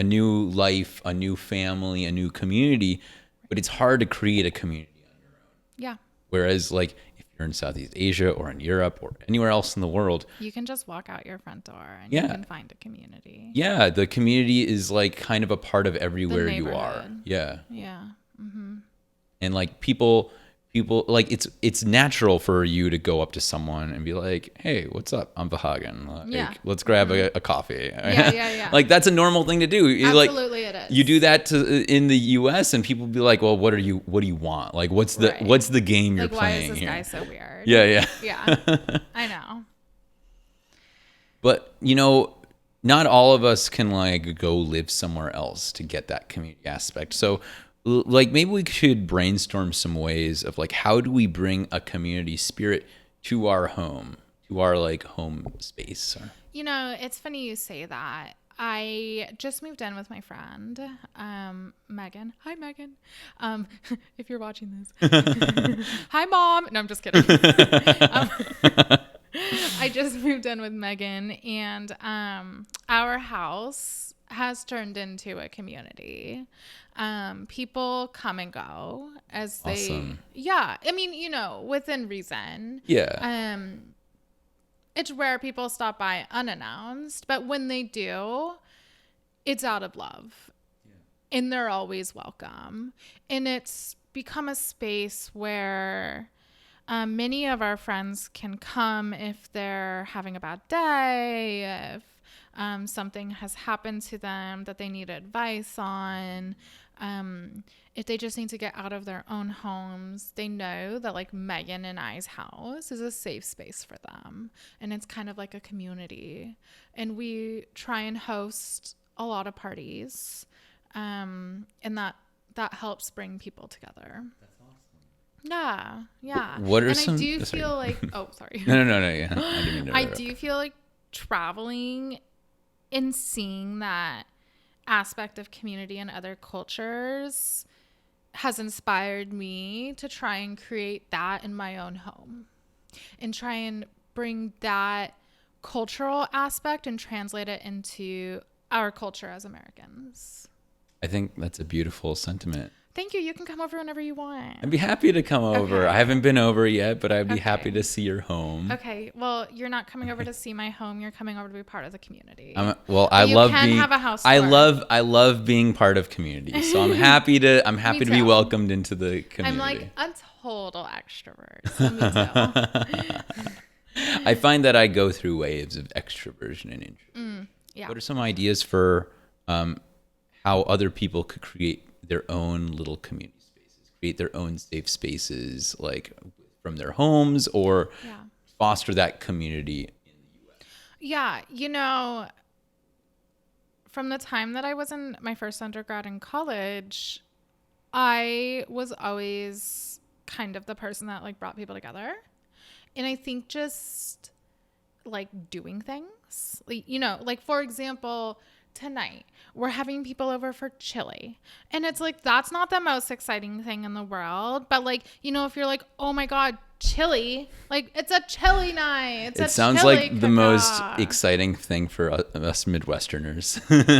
new life, a new family, a new community, but it's hard to create a community on your own. Yeah. Whereas like if you're in Southeast Asia or in Europe or anywhere else in the world, You can just walk out your front door and Yeah. you can find a community. yeah, the community is like kind of a part of everywhere you are. neighborhood. Yeah. Yeah. And like people like it's natural for you to go up to someone and be like, "Hey, what's up? I'm Vahagan. Like, Yeah. let's grab a coffee." Yeah. Like that's a normal thing to do. Absolutely it is. You do that in the US and people be like, "Well, what do you want? Like what's the game you're Like, why playing is this here?" guy so weird? Yeah. Yeah. I know. But not all of us can like go live somewhere else to get that community aspect. So like maybe we should brainstorm some ways of like how do we bring a community spirit to our home, to our like home space. It's funny you say that. I just moved in with my friend, Megan. Hi, Megan. If you're watching this. Hi, Mom. No, I'm just kidding. I just moved in with Megan, and our house has turned into a community. People come and go as they, Awesome. yeah. I mean, within reason. Yeah. It's rare people stop by unannounced, but when they do, it's out of love. And they're always welcome. And it's become a space where many of our friends can come if they're having a bad day, if something has happened to them that they need advice on. If they just need to get out of their own homes, they know that like Megan and I's house is a safe space for them. And it's kind of like a community. And we try and host a lot of parties. And that helps bring people together. Yeah, yeah. What are and some? I do sorry. feel like, oh, sorry. No. Yeah, I didn't mean to I interrupt. do feel like traveling and seeing that aspect of community in other cultures has inspired me to try and create that in my own home and try and bring that cultural aspect and translate it into our culture as Americans. I think that's a beautiful sentiment. Thank you. You can come over whenever you want. I'd be happy to come over. Okay. I haven't been over yet, but I'd be Okay. happy to see your home. Okay. Well, you're not coming over to see my home. You're coming over to be part of the community. I you love can being. have a house I tour. love being part of community. So I'm happy to Me be too. welcomed into the community. I'm like a total extrovert. So me too. I find that I go through waves of extroversion and introversion. Yeah. What are some ideas for how other people could create their own little community spaces, create their own safe spaces, like from their homes, or Yeah. foster that community? Yeah. From the time that I was in my first undergrad in college, I was always kind of the person that like brought people together. And I think just like doing things, like for example, tonight we're having people over for chili, and it's like that's not the most exciting thing in the world, but like if you're like, oh my god, chili, like it's a chili night, It sounds chili like the most cook-off. exciting thing for us Midwesterners.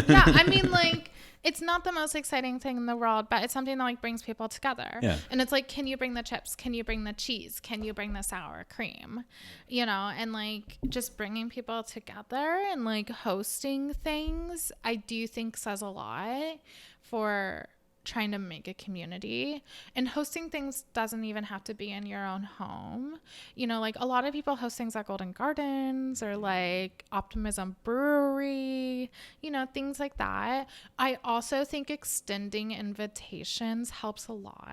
Yeah, I mean, like it's not the most exciting thing in the world, but it's something that like brings people together. Yeah. And it's like, can you bring the chips? Can you bring the cheese? Can you bring the sour cream? And like just bringing people together and like hosting things, I do think says a lot for trying to make a community. And hosting things doesn't even have to be in your own home. Like a lot of people host things at Golden Gardens or like Optimism Brewery, things like that. I also think extending invitations helps a lot.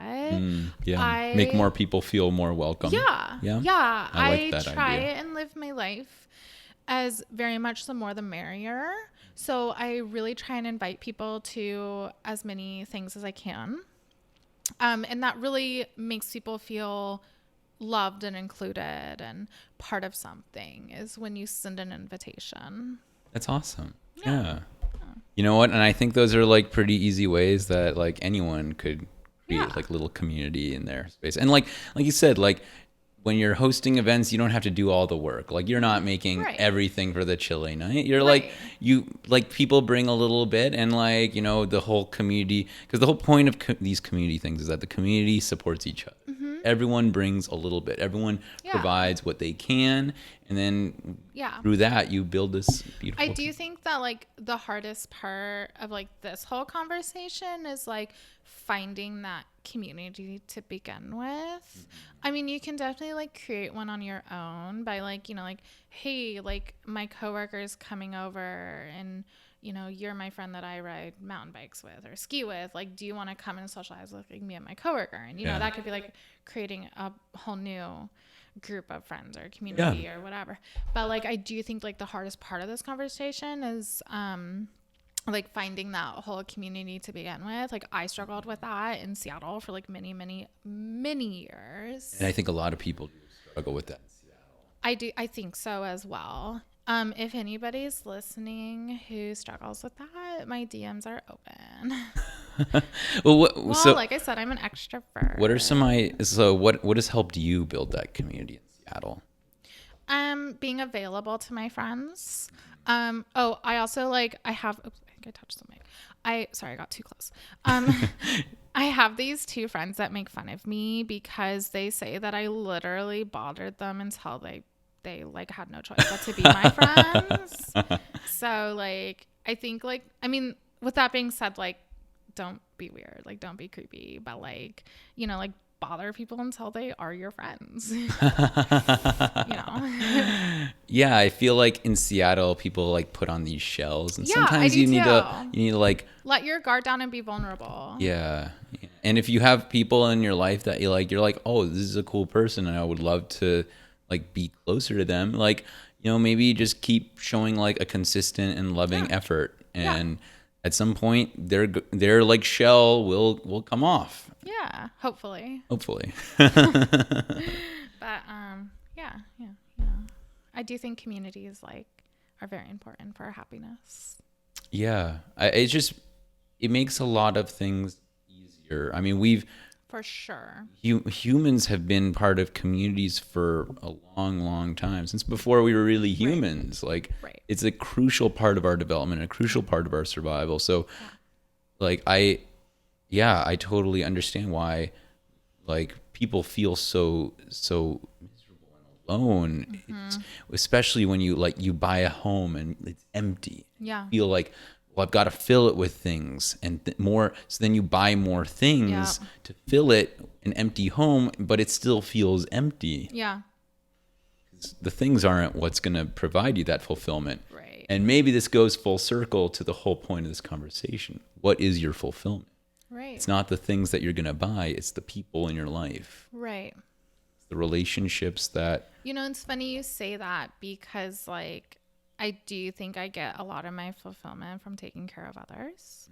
Yeah, make more people feel more welcome. Yeah. I like that try idea. and live my life as very much the more the merrier. So I really try and invite people to as many things as I can. And that really makes people feel loved and included and part of something is when you send an invitation. That's awesome. Yeah. You know what? And I think those are like pretty easy ways that like anyone could create like little community in their space. And like you said, like when you're hosting events, you don't have to do all the work. Like you're not making everything for the chili night. You're like people bring a little bit, and like the whole community, because the whole point of these community things is that the community supports each other. Mm-hmm. Everyone brings a little bit. Everyone provides what they can, and then through that you build this beautiful. I do think that like the hardest part of like this whole conversation is like finding that community to begin with. Mm-hmm. I mean, you can definitely like create one on your own by like, like, hey, like my coworker is coming over and you're my friend that I ride mountain bikes with or ski with. Like, do you want to come and socialize with like me and my coworker? And that could be like creating a whole new group of friends or community or whatever. But like, I do think like the hardest part of this conversation is like finding that whole community to begin with. Like I struggled with that in Seattle for like many, many, many years. And I think a lot of people do struggle with that in Seattle. I think so as well. If anybody's listening who struggles with that, my DMs are open. So like I said, I'm an extrovert. What are what has helped you build that community in Seattle? being available to my friends. I also like, I have, oops, I think I touched the mic. Sorry, I got too close. I have these two friends that make fun of me because they say that I literally bothered them until they like had no choice but to be my friends. So like, I think like, I mean, with that being said, like, don't be weird, like, don't be creepy, but like, you know, like, bother people until they are your friends. You know. Yeah, I feel like in Seattle people like put on these shells, and Yeah, I sometimes do you need to too. like Let your guard down and be vulnerable. yeah. And if you have people in your life that you're like, oh, this is a cool person and I would love to like be closer to them, like, you know, maybe just keep showing like a consistent and loving effort, and at some point their like shell will come off. Yeah, hopefully. Hopefully. But yeah. I do think communities like are very important for our happiness. Yeah. It makes a lot of things easier. I mean, For sure. humans have been part of communities for a long, long time, since before we were really humans. Like, Right. it's a crucial part of our development, a crucial part of our survival. So, like, I totally understand why, like, people feel so miserable and alone. It's, especially when you buy a home and it's empty. Yeah. You feel like, well, I've got to fill it with things and more. So then you buy more things to fill it, an empty home, but it still feels empty. Yeah. The things aren't what's going to provide you that fulfillment. Right. And maybe this goes full circle to the whole point of this conversation. What is your fulfillment? Right. It's not the things that you're going to buy. It's the people in your life. Right. It's the relationships that. You know, it's funny you say that because, like, I do think I get a lot of my fulfillment from taking care of others.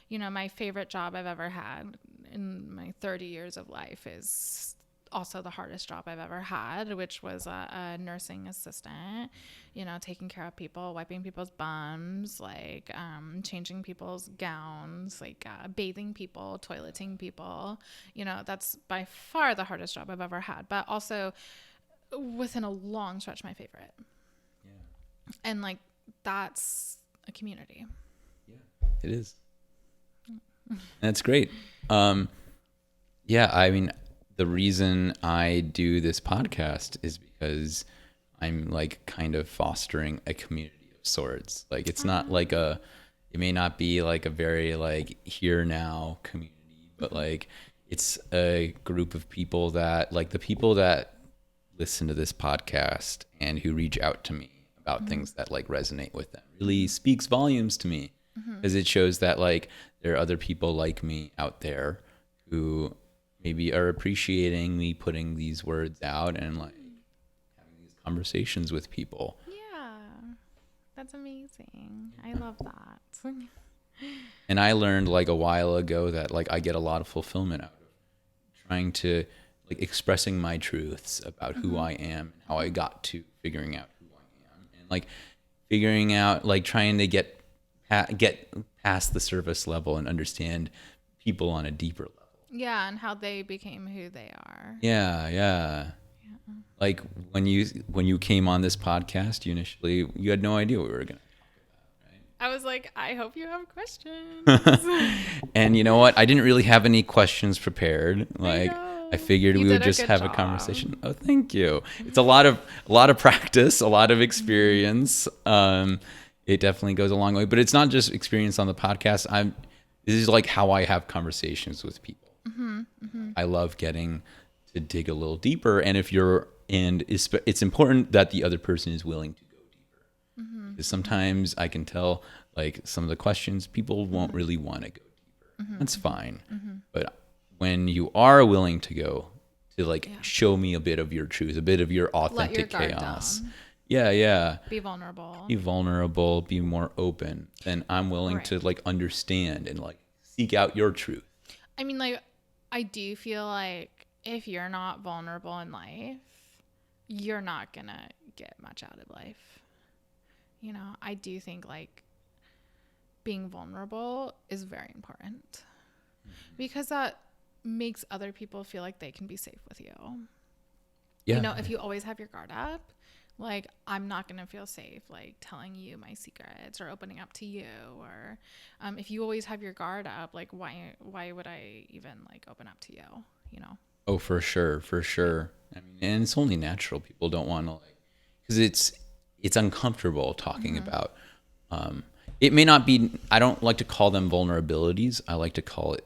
You know, my favorite job I've ever had in my 30 years of life is also the hardest job I've ever had, which was a nursing assistant, you know, taking care of people, wiping people's bums, like changing people's gowns, like bathing people, toileting people. You know, that's by far the hardest job I've ever had, but also within a long stretch, my favorite. Yeah. And like, that's a community. Yeah, it is. That's great. Yeah, I mean, the reason I do this podcast is because I'm like kind of fostering a community of sorts. Like, it's not like it may not be like a very like here now community, but like it's a group of people that, like, the people that listen to this podcast and who reach out to me about things that like resonate with them really speaks volumes to me, because it shows that like there are other people like me out there who maybe are appreciating me putting these words out and like having these conversations with people. Yeah, that's amazing. I love that. And I learned like a while ago that like I get a lot of fulfillment out of trying to like expressing my truths about who I am and how I got to figuring out who I am, and like figuring out, like, trying to get past the surface level and understand people on a deeper level. Yeah, and how they became who they are. Yeah. Like when you came on this podcast, you had no idea what we were gonna. I was like, I hope you have questions. And you know what? I didn't really have any questions prepared. Like, I figured You we did would a just good have a job. conversation. Oh, thank you. It's a lot of practice, a lot of experience. It definitely goes a long way, but it's not just experience on the podcast. This is like how I have conversations with people. I love getting to dig a little deeper, and it's important that the other person is willing to go deeper. Because sometimes I can tell, like, some of the questions people won't really want to go deeper. That's fine. But when you are willing to go to like show me a bit of your truth, a bit of your authentic guard chaos. down. Yeah. Be vulnerable. Be vulnerable, be more open. Then I'm willing to like understand and like seek out your truth. I mean, like, I do feel like if you're not vulnerable in life, you're not gonna get much out of life. You know, I do think like being vulnerable is very important because that makes other people feel like they can be safe with you. Yeah. You know, if you always have your guard up, like, I'm not going to feel safe, like, telling you my secrets or opening up to you. Or if you always have your guard up, like, why would I even, like, open up to you, you know? Oh, for sure, for sure. I mean, and it's only natural. People don't want to, like, because it's uncomfortable talking about. It may not be. I don't like to call them vulnerabilities. I like to call it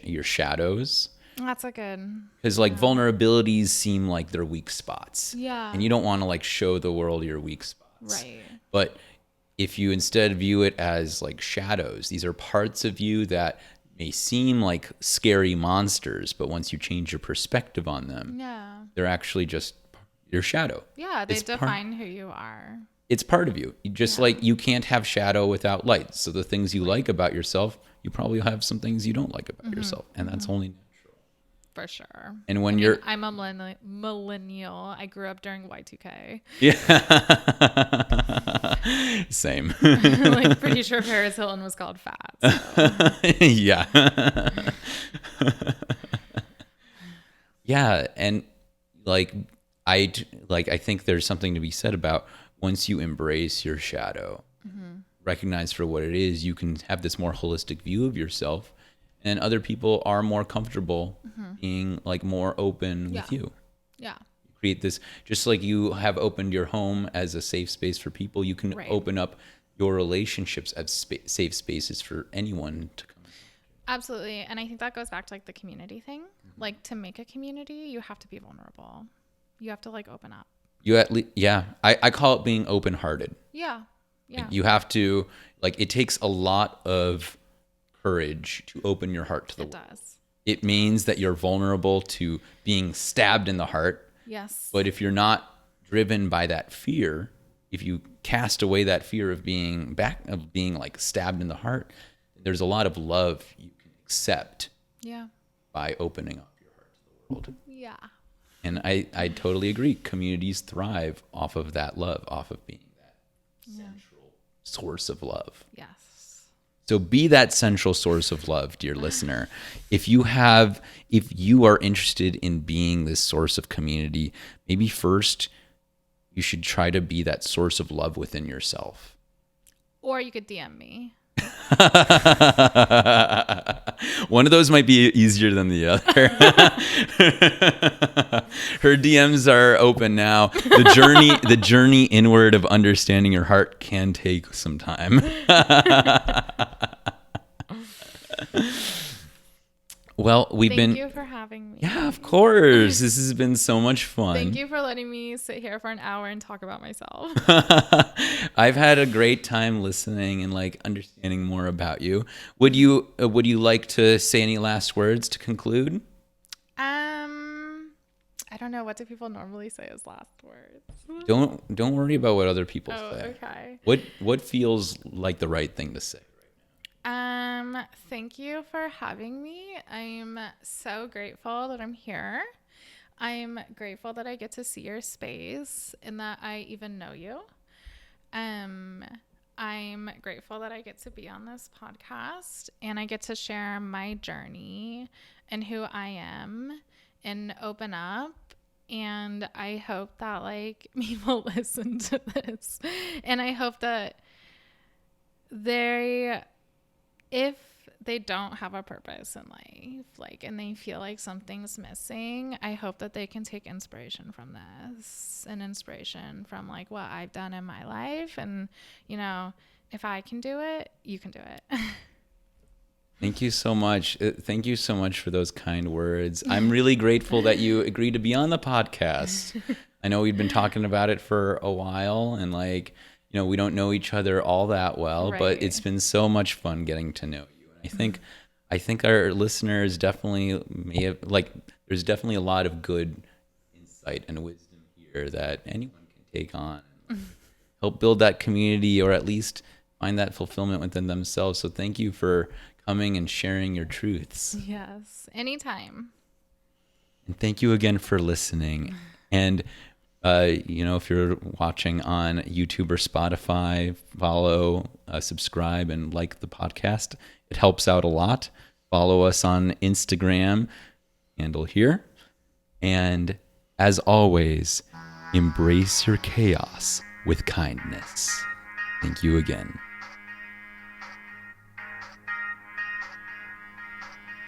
your shadows. That's a good. Because like vulnerabilities seem like they're weak spots. Yeah. And you don't want to like show the world your weak spots. Right. But if you instead view it as like shadows, these are parts of you that may seem like scary monsters, but once you change your perspective on them, Yeah. they're actually just your shadow. Yeah. They It's define who you are. It's part of you. Just like you can't have shadow without light. So the things you like about yourself, you probably have some things you don't like about yourself. And that's only natural. For sure. And when you're... I'm a millennial. I grew up during Y2K. Yeah. Same. Like, pretty sure Paris Hilton was called fat. So. Yeah. Yeah. And like, I think there's something to be said about once you embrace your shadow, recognize for what it is, you can have this more holistic view of yourself. And other people are more comfortable being like more open with you. Yeah. Create this, just like you have opened your home as a safe space for people, you can open up your relationships as safe spaces for anyone to come. Absolutely. And I think that goes back to like the community thing. Like, to make a community, you have to be vulnerable. You have to like open up. You at least, yeah. I call it being open-hearted. Yeah. Yeah. Like you have to, like, it takes a lot of courage to open your heart to the world. It does. It means that you're vulnerable to being stabbed in the heart. Yes. But if you're not driven by that fear, if you cast away that fear of being like stabbed in the heart, there's a lot of love you can accept by opening up your heart to the world. Yeah. And I totally agree. Communities thrive off of that love, off of being that central source of love. Yes. So be that central source of love, dear listener. If you are interested in being this source of community, maybe first you should try to be that source of love within yourself. Or you could DM me. One of those might be easier than the other. Her DMs are open now. The journey inward of understanding your heart can take some time. Well, Thank you for having me. Yeah, of course. This has been so much fun. Thank you for letting me sit here for an hour and talk about myself. I've had a great time listening and like understanding more about you. Would you like to say any last words to conclude? I don't know. What do people normally say as last words? Don't worry about what other people say. Okay. What feels like the right thing to say? Thank you for having me. I'm so grateful that I'm here. I'm grateful that I get to see your space and that I even know you. I'm grateful that I get to be on this podcast and I get to share my journey and who I am and open up. And I hope that like people listen to this, and I hope that if they don't have a purpose in life, like, and they feel like something's missing, I hope that they can take inspiration from this and inspiration from like what I've done in my life. And, you know, if I can do it, you can do it. Thank you so much. Thank you so much for those kind words. I'm really grateful that you agreed to be on the podcast. I know we've been talking about it for a while and like, you know, we don't know each other all that well, but it's been so much fun getting to know you. And I think our listeners definitely there's definitely a lot of good insight and wisdom here that anyone can take on and help build that community or at least find that fulfillment within themselves. So thank you for coming and sharing your truths. Yes, anytime. And thank you again for listening. And you know, if you're watching on YouTube or Spotify, follow, subscribe, and like the podcast. It helps out a lot. Follow us on Instagram, handle here. And As always, embrace your chaos with kindness. Thank you again.